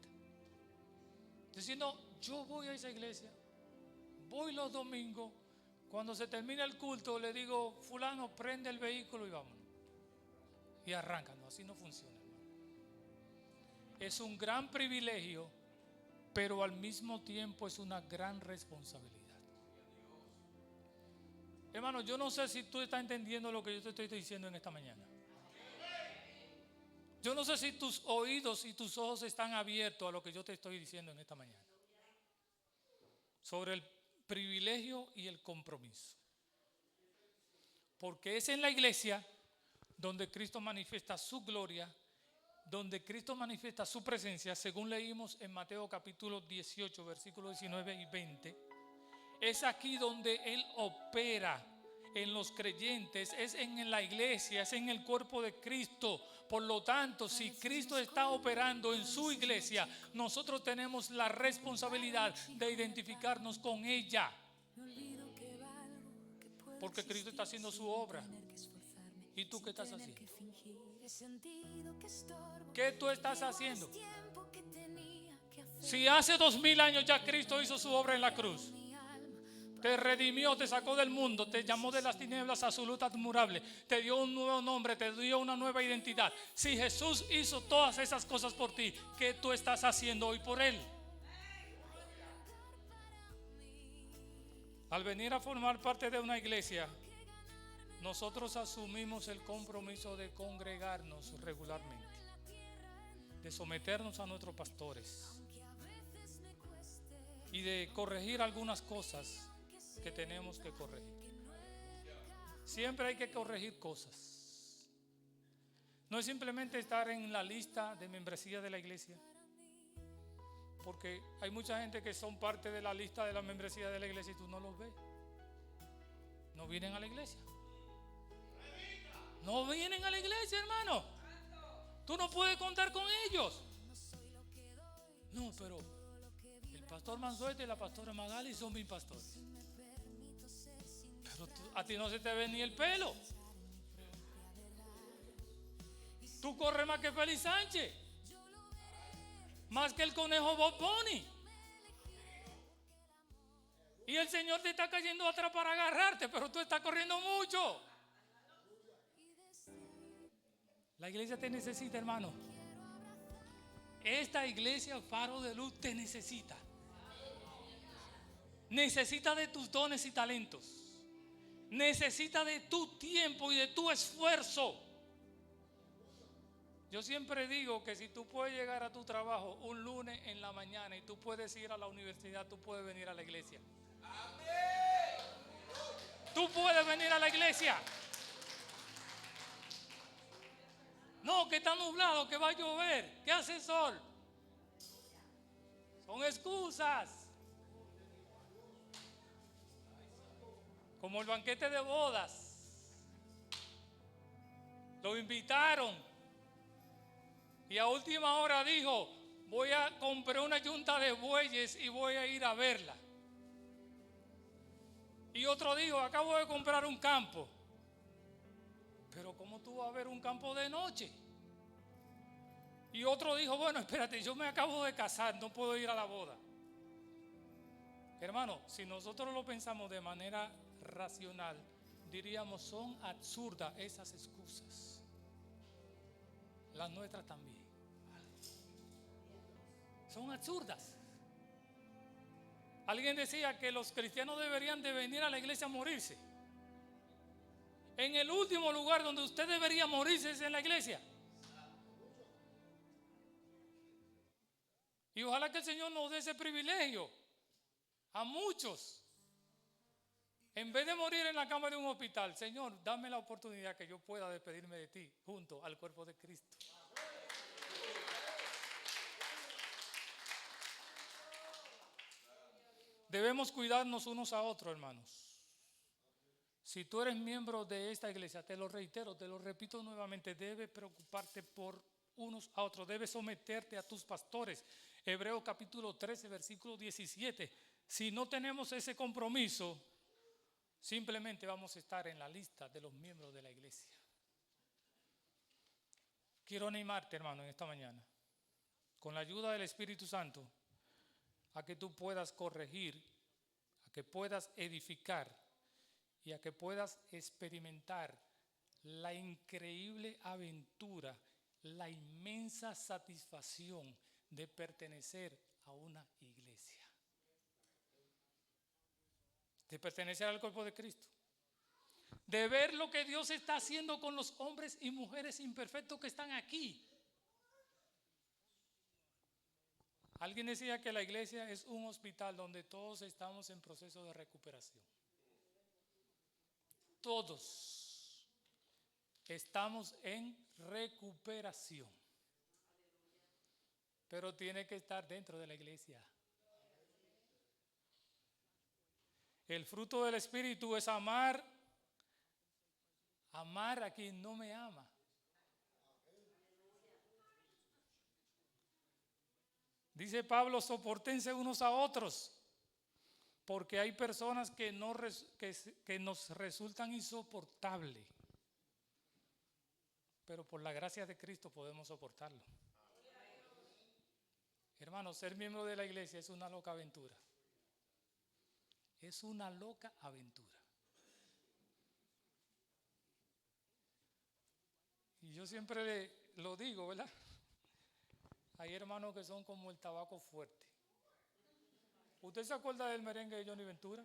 Diciendo, yo voy a esa iglesia, voy los domingos. Cuando se termina el culto le digo, fulano, prende el vehículo y vámonos. Y arranca. No, así no funciona, hermano. Es un gran privilegio, pero al mismo tiempo es una gran responsabilidad. Hermano, yo no sé si tú estás entendiendo lo que yo te estoy diciendo en esta mañana. Yo no sé si tus oídos y tus ojos están abiertos a lo que yo te estoy diciendo en esta mañana. Sobre el privilegio y el compromiso. Porque es en la iglesia donde Cristo manifiesta su gloria, donde Cristo manifiesta su presencia, según leímos en Mateo capítulo 18, versículos 19 y 20. Es aquí donde Él opera, en los creyentes, es en la iglesia, es en el cuerpo de Cristo. Por lo tanto, si Cristo está operando en su iglesia, nosotros tenemos la responsabilidad de identificarnos con ella. Porque Cristo está haciendo su obra. ¿Y tú qué estás haciendo? ¿Qué tú estás haciendo? Si hace 2000 años ya Cristo hizo su obra en la cruz, te redimió, te sacó del mundo, te llamó de las tinieblas a su luz admirable, te dio un nuevo nombre, te dio una nueva identidad. Si Jesús hizo todas esas cosas por ti, ¿qué tú estás haciendo hoy por Él? Al venir a formar parte de una iglesia, nosotros asumimos el compromiso de congregarnos regularmente, de someternos a nuestros pastores y de corregir algunas cosas que tenemos que corregir. Siempre hay que corregir cosas. No es simplemente estar en la lista de membresía de la iglesia, porque hay mucha gente que son parte de la lista de la membresía de la iglesia y tú no los ves. No vienen a la iglesia. No vienen a la iglesia, hermano. Tú no puedes contar con ellos. No, pero el pastor Manzuete y la pastora Magali son mis pastores. Pero a ti no se te ve ni el pelo. Tú corres más que Félix Sánchez, más que el conejo Bob Bunny. Y el Señor te está cayendo atrás para agarrarte, pero tú estás corriendo mucho. La iglesia te necesita, hermano. Esta iglesia Faro de Luz te necesita. Necesita de tus dones y talentos. Necesita de tu tiempo y de tu esfuerzo. Yo siempre digo que si tú puedes llegar a tu trabajo un lunes en la mañana y tú puedes ir a la universidad, tú puedes venir a la iglesia. Tú puedes venir a la iglesia. No, que está nublado, que va a llover, que hace sol. Son excusas. Como el banquete de bodas. Lo invitaron. Y a última hora dijo, voy a comprar una yunta de bueyes y voy a ir a verla. Y otro dijo, acabo de comprar un campo. Pero ¿cómo tú vas a ver un campo de noche? Y otro dijo, bueno, espérate, yo me acabo de casar, no puedo ir a la boda. Hermano, si nosotros lo pensamos de manera racional, diríamos, son absurdas esas excusas. Las nuestras también. Son absurdas. Alguien decía que los cristianos deberían de venir a la iglesia a morirse. En el último lugar donde usted debería morirse es en la iglesia. Y ojalá que el Señor nos dé ese privilegio a muchos. En vez de morir en la cama de un hospital, Señor, dame la oportunidad que yo pueda despedirme de ti junto al cuerpo de Cristo. Debemos cuidarnos unos a otros, hermanos. Si tú eres miembro de esta iglesia, te lo reitero, te lo repito nuevamente, debes preocuparte por unos a otros, debes someterte a tus pastores. Hebreos capítulo 13, versículo 17. Si no tenemos ese compromiso, simplemente vamos a estar en la lista de los miembros de la iglesia. Quiero animarte, hermano, en esta mañana, con la ayuda del Espíritu Santo, a que tú puedas corregir, a que puedas edificar y a que puedas experimentar la increíble aventura, la inmensa satisfacción de pertenecer a una iglesia, de pertenecer al cuerpo de Cristo, de ver lo que Dios está haciendo con los hombres y mujeres imperfectos que están aquí. Alguien decía que la iglesia es un hospital donde todos estamos en proceso de recuperación. Todos estamos en recuperación. Pero tiene que estar dentro de la iglesia. El fruto del Espíritu es amar, amar a quien no me ama. Dice Pablo, soportense unos a otros, porque hay personas que nos resultan insoportables, pero por la gracia de Cristo podemos soportarlo. Hermano, ser miembro de la iglesia es una loca aventura. Es una loca aventura. Y yo siempre lo digo, ¿verdad? Hay hermanos que son como el tabaco fuerte. ¿Usted se acuerda del merengue de Johnny Ventura?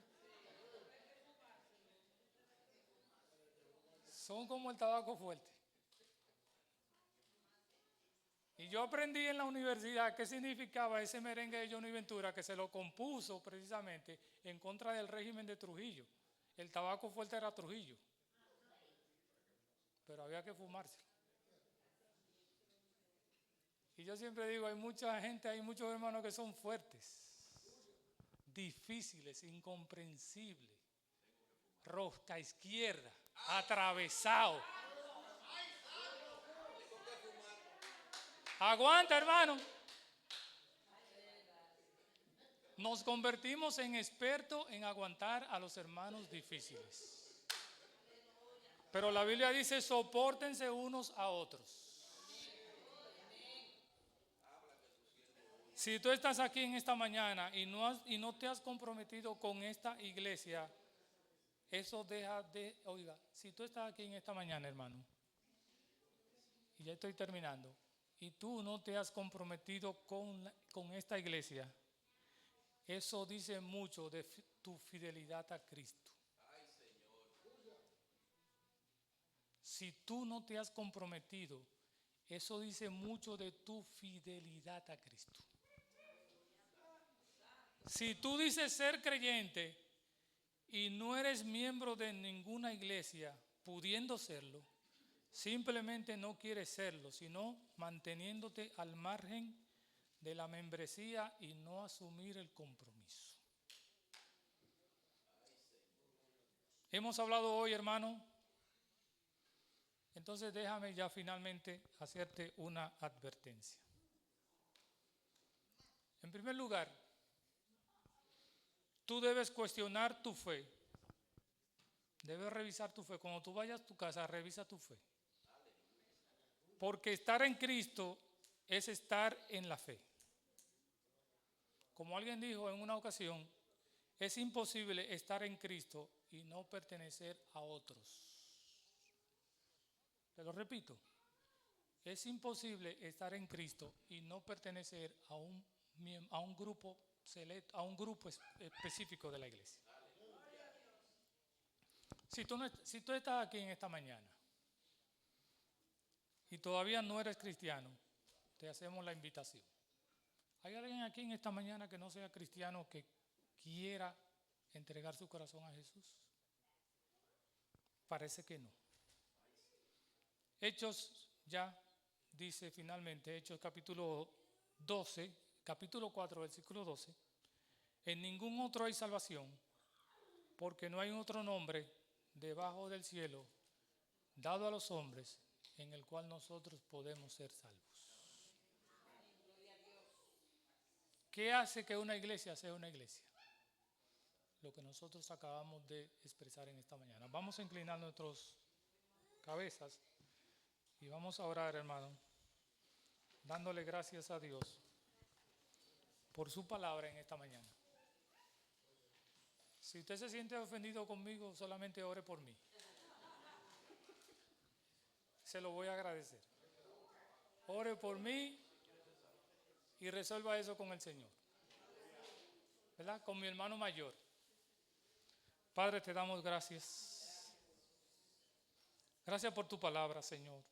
Son como el tabaco fuerte. Y yo aprendí en la universidad qué significaba ese merengue de Johnny Ventura, que se lo compuso precisamente en contra del régimen de Trujillo. El tabaco fuerte era Trujillo, pero había que fumárselo. Y yo siempre digo, hay mucha gente, hay muchos hermanos que son fuertes, difíciles, incomprensibles, rosca izquierda, atravesado. Aguanta, hermano. Nos convertimos en expertos en aguantar a los hermanos difíciles. Pero la Biblia dice, sopórtense unos a otros. Si tú estás aquí en esta mañana y no te has comprometido con esta iglesia, eso oiga, si tú estás aquí en esta mañana, hermano, y ya estoy terminando, y tú no te has comprometido con esta iglesia, eso dice mucho de tu fidelidad a Cristo. Si tú no te has comprometido, eso dice mucho de tu fidelidad a Cristo. Si tú dices ser creyente y no eres miembro de ninguna iglesia, pudiendo serlo, simplemente no quieres serlo, sino manteniéndote al margen de la membresía y no asumir el compromiso. Hemos hablado hoy, hermano. Entonces déjame ya finalmente hacerte una advertencia. En primer lugar, tú debes cuestionar tu fe. Debes revisar tu fe. Cuando tú vayas a tu casa, revisa tu fe. Porque estar en Cristo es estar en la fe. Como alguien dijo en una ocasión, es imposible estar en Cristo y no pertenecer a otros. Te lo repito, es imposible estar en Cristo y no pertenecer a un grupo selecto, a un grupo específico de la iglesia. Si tú estás aquí en esta mañana y todavía no eres cristiano, te hacemos la invitación. ¿Hay alguien aquí en esta mañana que no sea cristiano que quiera entregar su corazón a Jesús? Parece que no. Hechos ya dice finalmente, Hechos capítulo 12, capítulo 4, versículo 12, en ningún otro hay salvación, porque no hay otro nombre debajo del cielo dado a los hombres en el cual nosotros podemos ser salvos. ¿Qué hace que una iglesia sea una iglesia? Lo que nosotros acabamos de expresar en esta mañana. Vamos a inclinar nuestras cabezas y vamos a orar, hermano, dándole gracias a Dios por su palabra en esta mañana. Si usted se siente ofendido conmigo, solamente ore por mí. Se lo voy a agradecer. Ore por mí y resuelva eso con el Señor, ¿verdad? Con mi hermano mayor. Padre, te damos gracias. Gracias por tu palabra, Señor.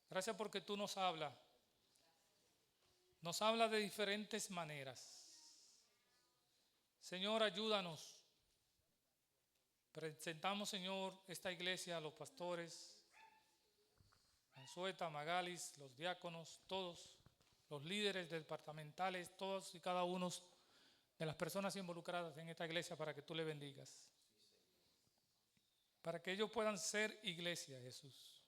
Gracias porque tú nos hablas. Nos habla de diferentes maneras. Señor, ayúdanos. Presentamos, Señor, esta iglesia a los pastores, Mansueta, Magalis, los diáconos, todos los líderes departamentales, todos y cada uno de las personas involucradas en esta iglesia para que tú le bendigas. para que ellos puedan ser iglesia, Jesús.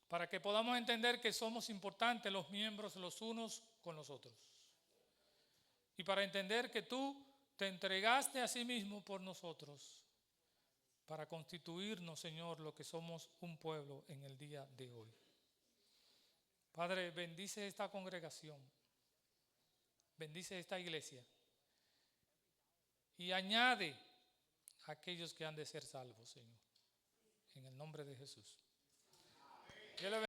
Para que podamos entender que somos importantes los miembros los unos con los otros. Y para entender que tú te entregaste a sí mismo por nosotros, para constituirnos, Señor, lo que somos un pueblo en el día de hoy. Padre, bendice esta congregación, bendice esta iglesia y añade a aquellos que han de ser salvos, Señor, en el nombre de Jesús.